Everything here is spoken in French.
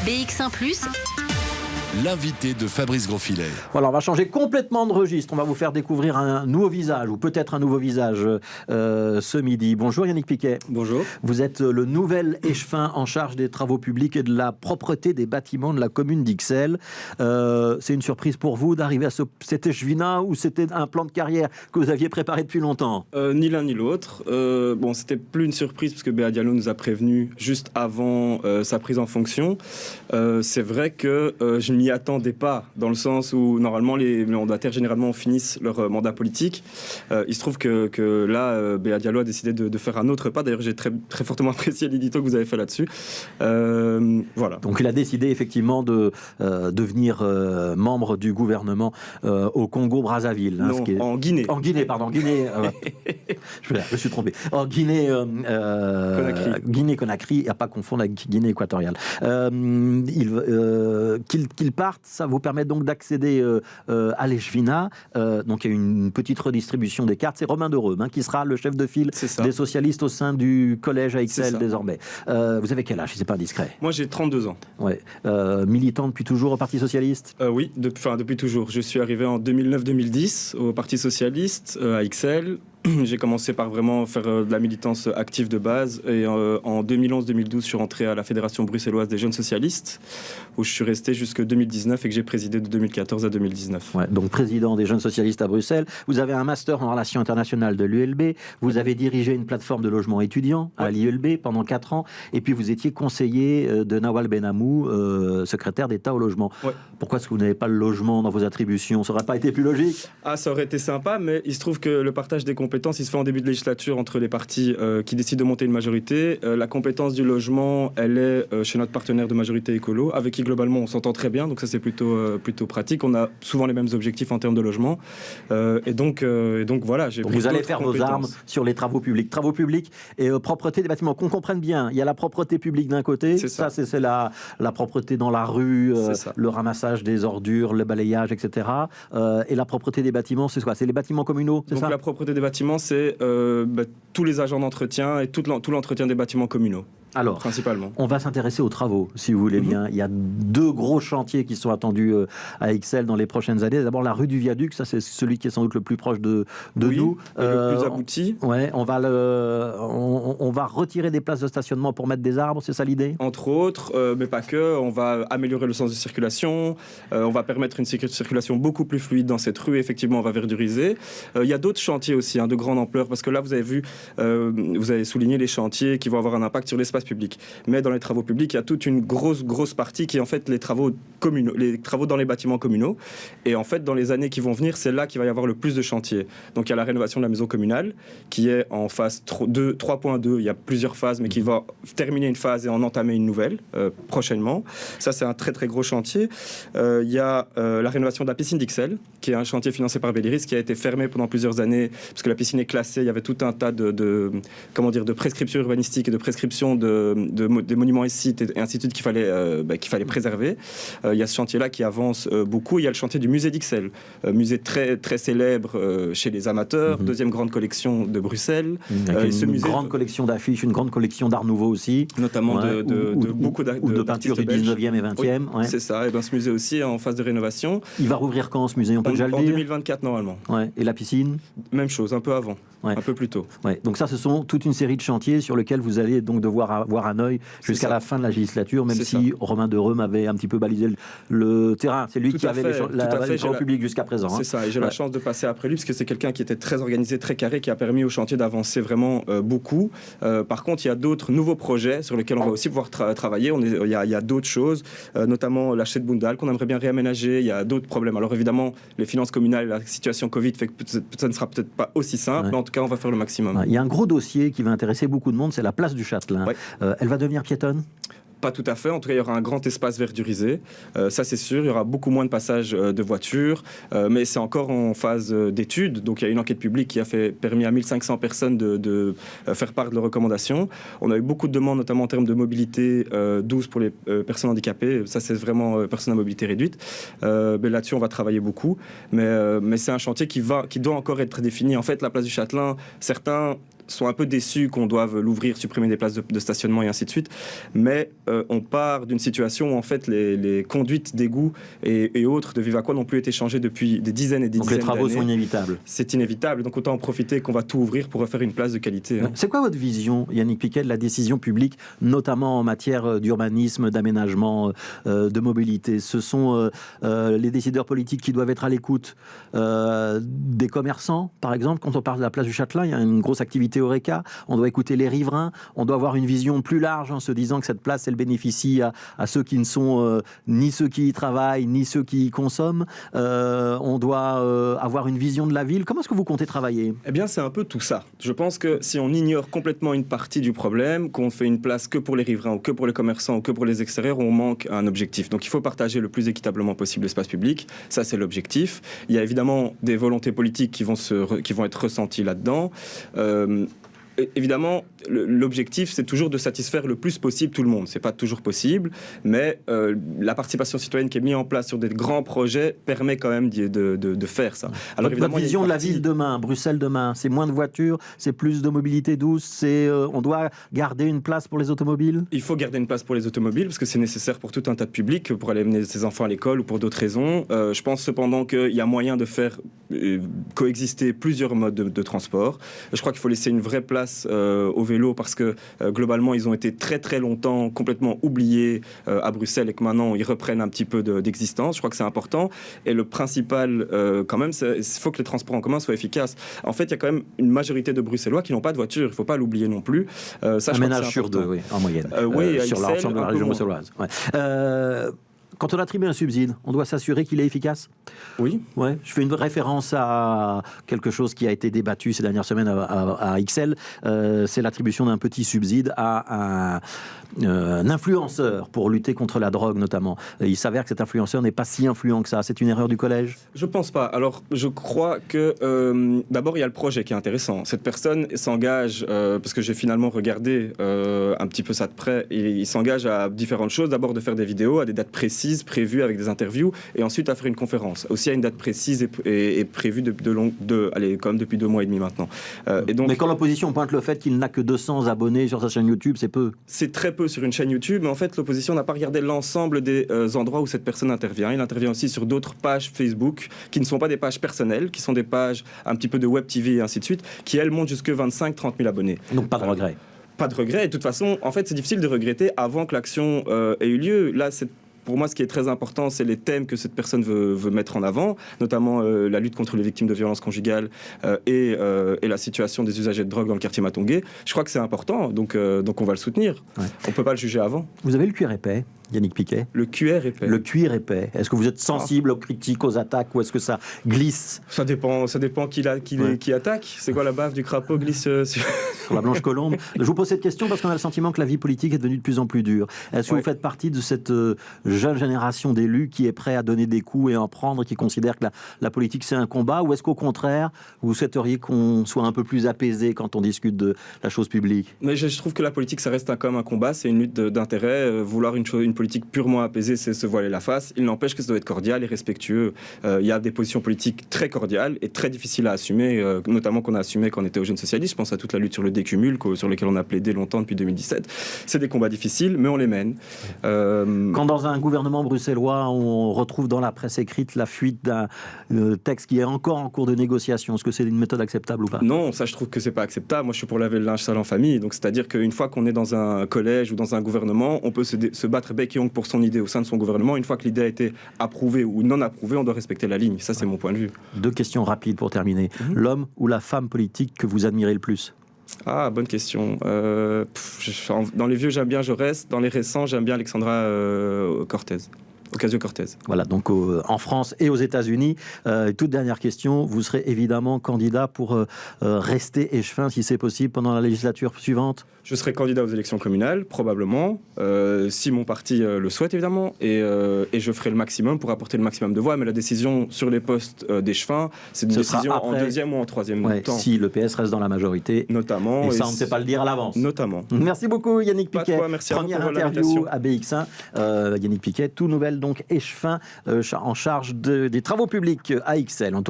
BX1+. L'invité de Fabrice Grosfilet. Voilà, on va changer complètement de registre. On va vous faire découvrir un nouveau visage, ou peut-être un nouveau visage ce midi. Bonjour Yannick Piquet. Bonjour. Vous êtes le nouvel échevin en charge des travaux publics et de la propreté des bâtiments de la commune d'Ixelles. C'est une surprise pour vous d'arriver à cet échevinat, ou c'était un plan de carrière que vous aviez préparé depuis longtemps? Ni l'un ni l'autre. Bon, c'était plus une surprise parce que Béa Diallo nous a prévenu juste avant sa prise en fonction. C'est vrai que je m'y attendais pas, dans le sens où normalement les mandataires généralement finissent leur mandat politique. Il se trouve que là, Béa Diallo a décidé de faire un autre pas. D'ailleurs, j'ai très, très fortement apprécié l'édito que vous avez fait là-dessus. Voilà. Donc il a décidé effectivement de devenir membre du gouvernement au Congo-Brazzaville. Non, en Guinée. En Guinée, pardon. Guinée. Je me suis trompé. En Guinée. Guinée-Conakry, à pas confondre avec Guinée équatoriale. Qu'il parte, ça vous permet donc d'accéder à l'échevinat. Donc il y a une petite redistribution des cartes. C'est Romain Dereume qui sera le chef de file des socialistes au sein du collège à Ixelles désormais. Vous avez quel âge, si c'est pas indiscret? Moi j'ai 32 ans. Ouais. Militant depuis toujours au Parti Socialiste? Oui, depuis toujours. Je suis arrivé en 2009-2010 au Parti Socialiste à Ixelles. J'ai commencé par vraiment faire de la militance active de base et en 2011-2012 je suis rentré à la Fédération bruxelloise des jeunes socialistes où je suis resté jusqu'en 2019 et que j'ai présidé de 2014 à 2019. Ouais, donc président des jeunes socialistes à Bruxelles. Vous avez un master en relations internationales de l'ULB, vous avez dirigé une plateforme de logement étudiant à l'ULB pendant 4 ans et puis vous étiez conseiller de Nawal Benamou, secrétaire d'État au logement. Ouais. Pourquoi est-ce que vous n'avez pas le logement dans vos attributions? Ça n'aurait pas été plus logique? Ça aurait été sympa, mais il se trouve que le partage des compétences il se fait en début de législature entre les partis qui décident de monter une majorité. La compétence du logement, elle est chez notre partenaire de majorité écolo, avec qui globalement on s'entend très bien, donc ça c'est plutôt pratique. On a souvent les mêmes objectifs en termes de logement. Et donc voilà. Vous allez faire vos armes sur les travaux publics. Travaux publics et propreté des bâtiments. Qu'on comprenne bien, il y a la propreté publique d'un côté, c'est la propreté dans la rue, le ramassage des ordures, le balayage, etc. Et la propreté des bâtiments, c'est quoi? C'est les bâtiments communaux, c'est ça? Donc la propreté des bâtiments, c'est tous les agents d'entretien et tout l'entretien des bâtiments communaux. Alors, principalement. On va s'intéresser aux travaux, si vous voulez bien. Il y a 2 gros chantiers qui sont attendus à Ixelles dans les prochaines années. D'abord, la rue du Viaduc, ça c'est celui qui est sans doute le plus proche de nous. Et le plus abouti. On va retirer des places de stationnement pour mettre des arbres, c'est ça l'idée? Entre autres, mais pas que. On va améliorer le sens de circulation. On va permettre une circulation beaucoup plus fluide dans cette rue. Effectivement, on va verduriser. Il y a d'autres chantiers aussi, de grande ampleur, parce que là, vous avez vu, vous avez souligné les chantiers qui vont avoir un impact sur l'espace public. Mais dans les travaux publics, il y a toute une grosse partie qui est en fait les travaux communaux, les travaux dans les bâtiments communaux. Et en fait, dans les années qui vont venir, c'est là qu'il va y avoir le plus de chantiers. Donc il y a la rénovation de la maison communale qui est en phase 3.2. Il y a plusieurs phases, mais qui va terminer une phase et en entamer une nouvelle prochainement. Ça, c'est un très très gros chantier. Il y a la rénovation de la piscine d'Ixelles, qui est un chantier financé par Belliris, qui a été fermé pendant plusieurs années parce que la piscine est classée. Il y avait tout un tas de prescriptions urbanistiques et de prescriptions des monuments et sites et ainsi de suite qu'il fallait préserver. Il y a ce chantier-là qui avance beaucoup. Il y a le chantier du musée d'Ixelles, musée très, très célèbre chez les amateurs, deuxième grande collection de Bruxelles. Une grande collection d'affiches, une grande collection d'art nouveau aussi. Notamment beaucoup de peintures du 19e et 20e. Oui, c'est ça. Et ce musée aussi est en phase de rénovation. Il va rouvrir quand ce musée? On peut déjà le dire? En 2024 normalement. Ouais. Et la piscine? Même chose, un peu avant. Un peu plus tôt. Ouais. Donc ça, ce sont toute une série de chantiers sur lesquels vous allez donc devoir avoir un œil jusqu'à la fin de la législature, même si Romain Dereume avait un petit peu balisé le terrain. C'est lui qui avait les travaux publics jusqu'à présent. C'est ça, et j'ai la chance de passer après lui, parce que c'est quelqu'un qui était très organisé, très carré, qui a permis au chantier d'avancer vraiment beaucoup. Par contre, il y a d'autres nouveaux projets sur lesquels on va aussi pouvoir travailler. Il y a d'autres choses, notamment la chute de Bundal qu'on aimerait bien réaménager. Il y a d'autres problèmes. Alors évidemment, les finances communales, la situation Covid fait que ça ne sera peut-être pas aussi simple, mais en tout cas, on va faire le maximum. Il y a un gros dossier qui va intéresser beaucoup de monde, c'est la place du Châtelain. Elle va devenir piétonne? Pas tout à fait. En tout cas, il y aura un grand espace verdurisé. Ça, c'est sûr. Il y aura beaucoup moins de passages de voitures. Mais c'est encore en phase d'étude. Donc, il y a une enquête publique qui a permis à 1500 personnes de faire part de leurs recommandations. On a eu beaucoup de demandes, notamment en termes de mobilité douce pour les personnes handicapées. Ça, c'est vraiment personnes à mobilité réduite. Mais là-dessus, on va travailler beaucoup. Mais c'est un chantier qui doit encore être défini. En fait, la place du Châtelain, certains sont un peu déçus qu'on doive l'ouvrir, supprimer des places de stationnement et ainsi de suite. Mais on part d'une situation où en fait les conduites d'égout et autres de Vivaquois n'ont plus été changées depuis des dizaines et des dizaines Donc d'années. les travaux sont inévitables. C'est inévitable, donc autant en profiter qu'on va tout ouvrir pour refaire une place de qualité. C'est quoi votre vision, Yannick Piquet, de la décision publique, notamment en matière d'urbanisme, d'aménagement, de mobilité? Ce sont les décideurs politiques qui doivent être à l'écoute des commerçants, par exemple. Quand on parle de la place du Châtelain, il y a une grosse activité Horeca. On doit écouter les riverains. On doit avoir une vision plus large en se disant que cette place, elle bénéficie à ceux qui ne sont ni ceux qui y travaillent, ni ceux qui y consomment. On doit avoir une vision de la ville. Comment est-ce que vous comptez travailler? Eh bien, c'est un peu tout ça. Je pense que si on ignore complètement une partie du problème, qu'on fait une place que pour les riverains, ou que pour les commerçants, ou que pour les extérieurs, on manque un objectif. Donc, il faut partager le plus équitablement possible l'espace public. Ça, c'est l'objectif. Il y a évidemment des volontés politiques qui vont être ressenties là-dedans. Évidemment, l'objectif, c'est toujours de satisfaire le plus possible tout le monde. C'est pas toujours possible, mais la participation citoyenne qui est mise en place sur des grands projets permet quand même de faire ça. Alors, votre vision de la ville demain, Bruxelles demain, c'est moins de voitures, c'est plus de mobilité douce, on doit garder une place pour les automobiles? Il faut garder une place pour les automobiles parce que c'est nécessaire pour tout un tas de publics, pour aller mener ses enfants à l'école ou pour d'autres raisons. Je pense cependant qu'il y a moyen de faire coexister plusieurs modes de transport. Je crois qu'il faut laisser une vraie place au vélo parce que globalement ils ont été très très longtemps complètement oubliés à Bruxelles et que maintenant ils reprennent un petit peu d'existence. Je crois que c'est important et le principal quand même, il faut que les transports en commun soient efficaces. En fait, il y a quand même une majorité de Bruxellois qui n'ont pas de voiture, il ne faut pas l'oublier non plus. Ça, un ménage sur deux, oui, en moyenne, sur l'ensemble de la région bruxelloise. Ouais. Quand on attribue un subside, on doit s'assurer qu'il est efficace? Oui. Ouais. Je fais une référence à quelque chose qui a été débattu ces dernières semaines à XL. C'est l'attribution d'un petit subside à un influenceur pour lutter contre la drogue notamment. Il s'avère que cet influenceur n'est pas si influent que ça. C'est une erreur du collège? Je pense pas. Alors, je crois que d'abord, il y a le projet qui est intéressant. Cette personne s'engage, parce que j'ai finalement regardé un petit peu ça de près, et il s'engage à différentes choses. D'abord, de faire des vidéos à des dates précises, prévues avec des interviews, et ensuite à faire une conférence. Aussi à une date précise et prévue quand même depuis 2 mois et demi maintenant. Et donc, mais quand l'opposition pointe le fait qu'il n'a que 200 abonnés sur sa chaîne YouTube, c'est peu. C'est très peu sur une chaîne YouTube, mais en fait l'opposition n'a pas regardé l'ensemble des endroits où cette personne intervient. Il intervient aussi sur d'autres pages Facebook qui ne sont pas des pages personnelles, qui sont des pages un petit peu de Web TV et ainsi de suite, qui elles montent jusque 25-30 000 abonnés. Donc pas de regret. Pas de regret. Et de toute façon, en fait, c'est difficile de regretter avant que l'action ait eu lieu. Là, pour moi, ce qui est très important, c'est les thèmes que cette personne veut mettre en avant, notamment la lutte contre les victimes de violences conjugales et la situation des usagers de drogue dans le quartier Matongué. Je crois que c'est important, donc on va le soutenir. Ouais. On ne peut pas le juger avant. Vous avez le cuir épais, Yannick Piquet? Le cuir épais. Le cuir épais. Est-ce que vous êtes sensible aux critiques, aux attaques, ou est-ce que ça glisse? Ça dépend qui attaque. C'est quoi la baffe du crapaud glisse sur la blanche colombe? Je vous pose cette question parce qu'on a le sentiment que la vie politique est devenue de plus en plus dure. Est-ce que vous faites partie de cette jeune génération d'élus qui est prêt à donner des coups et en prendre, qui considère que la politique c'est un combat, ou est-ce qu'au contraire vous souhaiteriez qu'on soit un peu plus apaisé quand on discute de la chose publique? Mais je trouve que la politique ça reste quand même un combat, c'est une lutte d'intérêt. Vouloir une politique purement apaisée, c'est se voiler la face. Il n'empêche que ça doit être cordial et respectueux. Il y a des positions politiques très cordiales et très difficiles à assumer, notamment qu'on a assumé quand on était aux Jeunes Socialistes. Je pense à toute la lutte sur le décumul sur lequel on a plaidé longtemps depuis 2017. C'est des combats difficiles, mais on les mène. Quand dans un gouvernement bruxellois, on retrouve dans la presse écrite la fuite d'un texte qui est encore en cours de négociation, est-ce que c'est une méthode acceptable ou pas? Non, ça je trouve que c'est pas acceptable. Moi je suis pour laver le linge sale en famille, donc c'est-à-dire qu'une fois qu'on est dans un collège ou dans un gouvernement, on peut se battre bec et ongle pour son idée au sein de son gouvernement. Une fois que l'idée a été approuvée ou non approuvée, on doit respecter la ligne. Ça c'est mon point de vue. 2 questions rapides pour terminer. L'homme ou la femme politique que vous admirez le plus? Ah, bonne question. Dans les vieux, j'aime bien Jaurès. Dans les récents, j'aime bien Alexandra Ocasio-Cortez. Voilà, donc en France et aux États-Unis. Toute dernière question, vous serez évidemment candidat pour rester échevin, si c'est possible, pendant la législature suivante? Je serai candidat aux élections communales, probablement, si mon parti le souhaite, évidemment, et je ferai le maximum pour apporter le maximum de voix. Mais la décision sur les postes d'échevin, c'est une décision en 2e ou en 3e temps. Si le PS reste dans la majorité. Notamment. Et ça, on ne sait pas le dire à l'avance. Notamment. Merci beaucoup, Yannick Piquet. Merci Première interview à BX1. Yannick Piquet, tout nouvelle, donc échevin, en charge des travaux publics à XL.